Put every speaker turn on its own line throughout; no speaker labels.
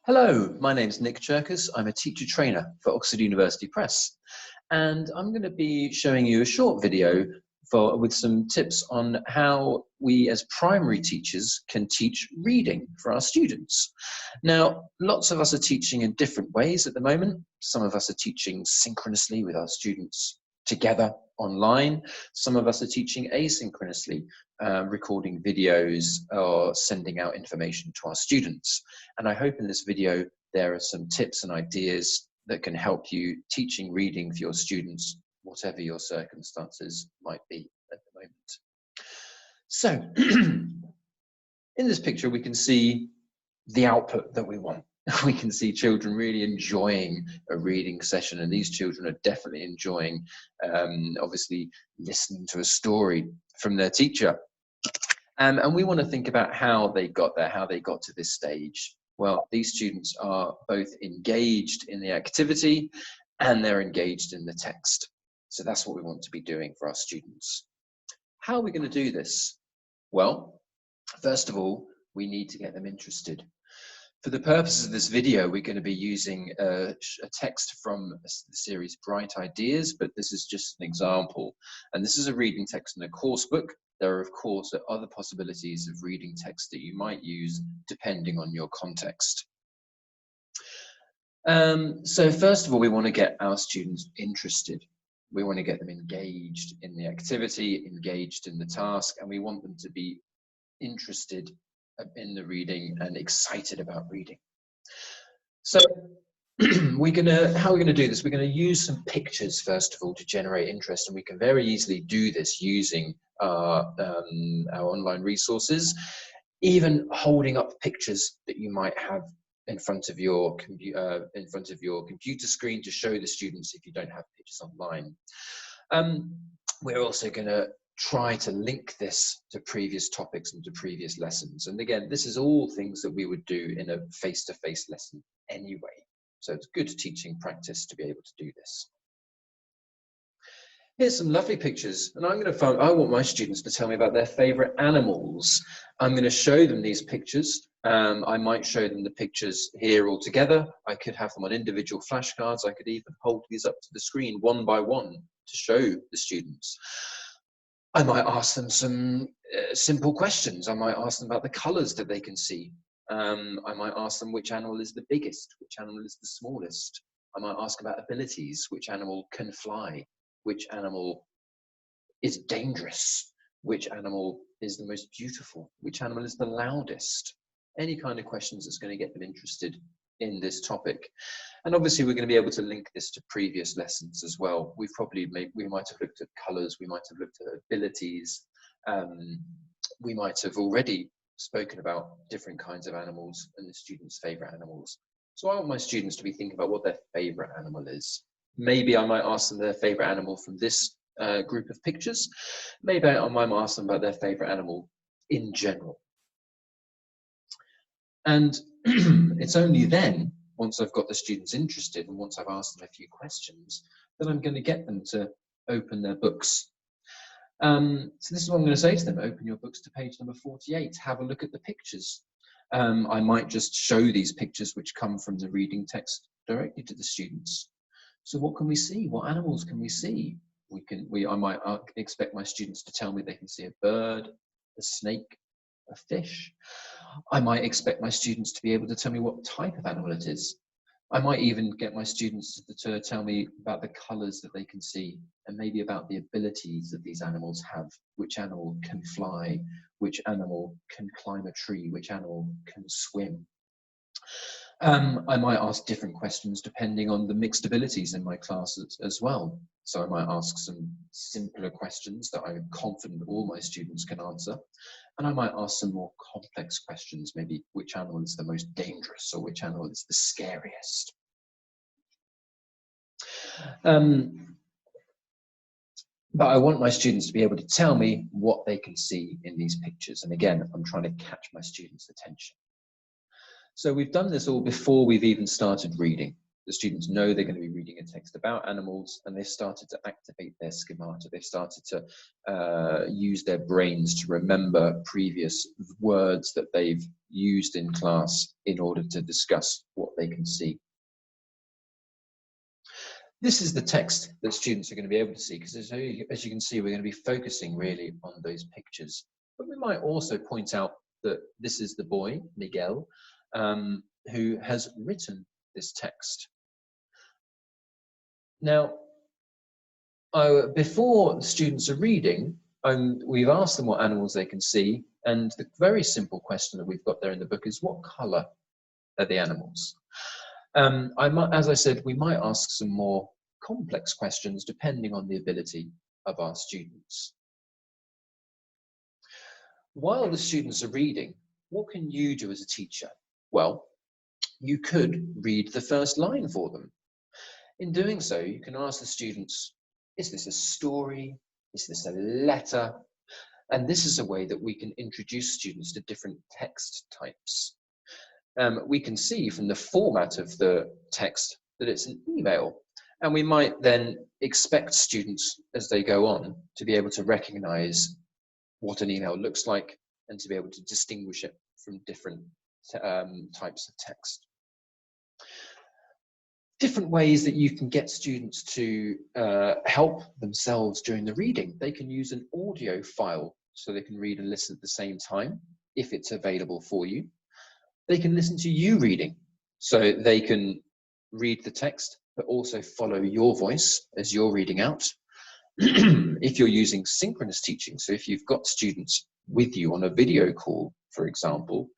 Hello, my name's Nick Cherkas. I'm a teacher trainer for Oxford University Press, and I'm going to be showing you a short video with some tips on how we as primary teachers can teach reading for our students. Now, lots of us are teaching in different ways at the moment. Some of us are teaching synchronously with our students together online. Some of us are teaching asynchronously, recording videos or sending out information to our students. And I hope in this video there are some tips and ideas that can help you teaching reading for your students, whatever your circumstances might be at the moment. So in this picture we can see the output that we want. We can see children really enjoying a reading session, and these children are definitely enjoying obviously listening to a story from their teacher. And we want to think about how they got there, how they got to this stage. Well, these students are both engaged in the activity and they're engaged in the text. So that's what we want to be doing for our students. How are we going to do this? Well, first of all, we need to get them interested. For the purposes of this video, we're going to be using a text from the series Bright Ideas, but this is just an example. And this is a reading text in a course book. There are, of course, other possibilities of reading text that you might use depending on your context. So first of all, we want to get our students interested. We want to get them engaged in the activity, engaged in the task, and we want them to be interested in the reading and excited about reading. So how we're going to do this, we're going to use some pictures first of all to generate interest, and we can very easily do this using our online resources, even holding up pictures that you might have in front of your computer screen to show the students if you don't have pictures online. We're also going to try to link this to previous topics and to previous lessons. And again, this is all things that we would do in a face-to-face lesson anyway. So it's good teaching practice to be able to do this. Here's some lovely pictures, and I want my students to tell me about their favorite animals. I'm going to show them these pictures. I might show them the pictures here all together. I could have them on individual flashcards. I could even hold these up to the screen one by one to show the students. I might ask them some simple questions. I might ask them about the colours that they can see. I might ask them which animal is the biggest, which animal is the smallest. I might ask about abilities, which animal can fly, which animal is dangerous, which animal is the most beautiful, which animal is the loudest. Any kind of questions that's going to get them interested in this topic. And obviously we're going to be able to link this to previous lessons as well. We might have looked at colours, we might have looked at abilities, we might have already spoken about different kinds of animals and the students' favourite animals. So I want my students to be thinking about what their favourite animal is. Maybe I might ask them their favourite animal from this group of pictures. Maybe I might ask them about their favourite animal in general. And it's only then, once I've got the students interested and once I've asked them a few questions, that I'm going to get them to open their books. So this is what I'm going to say to them: open your books to page number 48, have a look at the pictures. I might just show these pictures which come from the reading text directly to the students. So what can we see? What animals can we see? I might expect my students to tell me they can see a bird, a snake, a fish. I might expect my students to be able to tell me what type of animal it is. I might even get my students to tell me about the colours that they can see, and maybe about the abilities that these animals have. Which animal can fly? Which animal can climb a tree? Which animal can swim? I might ask different questions depending on the mixed abilities in my classes as well. So I might ask some simpler questions that I'm confident all my students can answer. And I might ask some more complex questions, maybe which animal is the most dangerous or which animal is the scariest. But I want my students to be able to tell me what they can see in these pictures. And again, I'm trying to catch my students' attention. So we've done this all before we've even started reading. The students know they're going to be reading a text about animals, and they've started to activate their schemata. They've started to use their brains to remember previous words that they've used in class in order to discuss what they can see. This is the text that students are going to be able to see, because as you can see, we're going to be focusing really on those pictures. But we might also point out that this is the boy, Miguel, who has written this text. Now, before students are reading, we've asked them what animals they can see, and the very simple question that we've got there in the book is, what colour are the animals? As I said, we might ask some more complex questions depending on the ability of our students. While the students are reading, what can you do as a teacher? Well, you could read the first line for them. In doing so, you can ask the students, is this a story? Is this a letter? And this is a way that we can introduce students to different text types. We can see from the format of the text that it's an email, and we might then expect students as they go on to be able to recognize what an email looks like and to be able to distinguish it from different types of text. Different ways that you can get students to help themselves during the reading. They can use an audio file so they can read and listen at the same time if it's available for you. They can listen to you reading, so they can read the text but also follow your voice as you're reading out. If you're using synchronous teaching, so if you've got students with you on a video call, for example,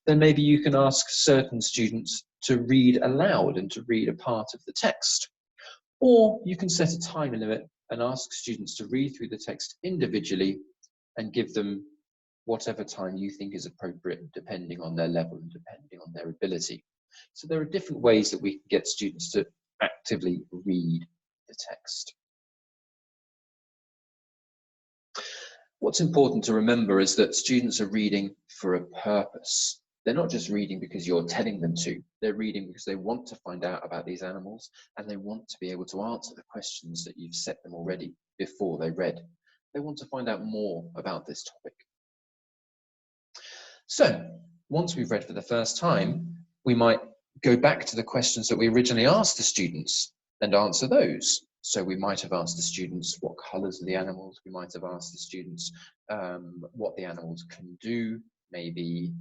then maybe you can ask certain students to read aloud and to read a part of the text. Or you can set a time limit and ask students to read through the text individually and give them whatever time you think is appropriate, depending on their level and depending on their ability. So there are different ways that we can get students to actively read the text. What's important to remember is that students are reading for a purpose. They're not just reading because you're telling them to. They're reading because they want to find out about these animals, and they want to be able to answer the questions that you've set them already before they read. They want to find out more about this topic. So, once we've read for the first time, we might go back to the questions that we originally asked the students and answer those. So we might have asked the students what colours are the animals. We might have asked the students what the animals can do, maybe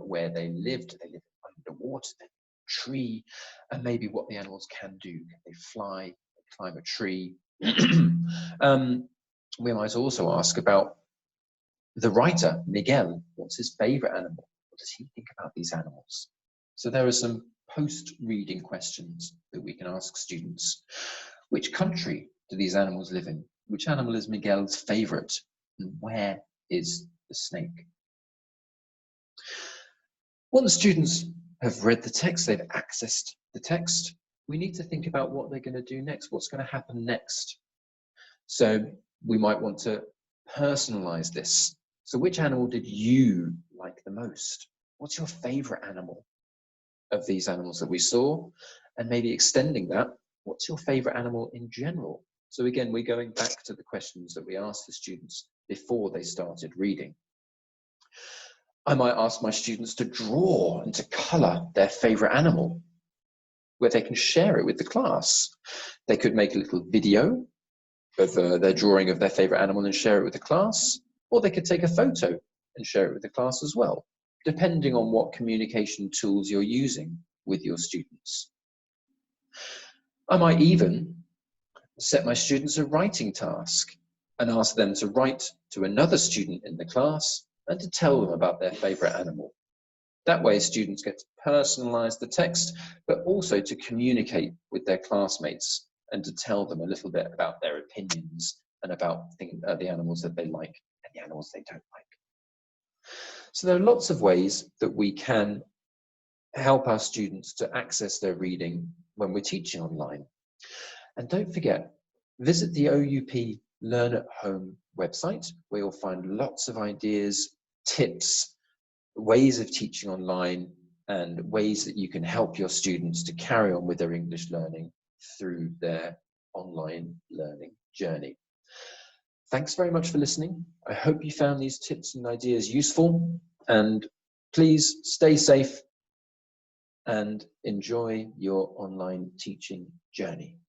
where they live. Do they live underwater, a tree? And maybe what the animals can do. Can they fly, climb a tree? We might also ask about the writer, Miguel. What's his favourite animal? What does he think about these animals? So there are some post-reading questions that we can ask students. Which country do these animals live in? Which animal is Miguel's favourite? And where is the snake? Once students have read the text, they've accessed the text, we need to think about what they're going to do next, what's going to happen next. So we might want to personalise this. So which animal did you like the most? What's your favourite animal of these animals that we saw? And maybe extending that, what's your favourite animal in general? So again, we're going back to the questions that we asked the students before they started reading. I might ask my students to draw and to colour their favourite animal, where they can share it with the class. They could make a little video of their drawing of their favourite animal and share it with the class, or they could take a photo and share it with the class as well, depending on what communication tools you're using with your students. I might even set my students a writing task and ask them to write to another student in the class and to tell them about their favourite animal. That way students get to personalise the text, but also to communicate with their classmates and to tell them a little bit about their opinions and about the animals that they like and the animals they don't like. So there are lots of ways that we can help our students to access their reading when we're teaching online. And don't forget, visit the OUP Learn at Home website, where you'll find lots of ideas, tips, ways of teaching online, and ways that you can help your students to carry on with their English learning through their online learning journey. Thanks very much for listening. I hope you found these tips and ideas useful, and please stay safe and enjoy your online teaching journey.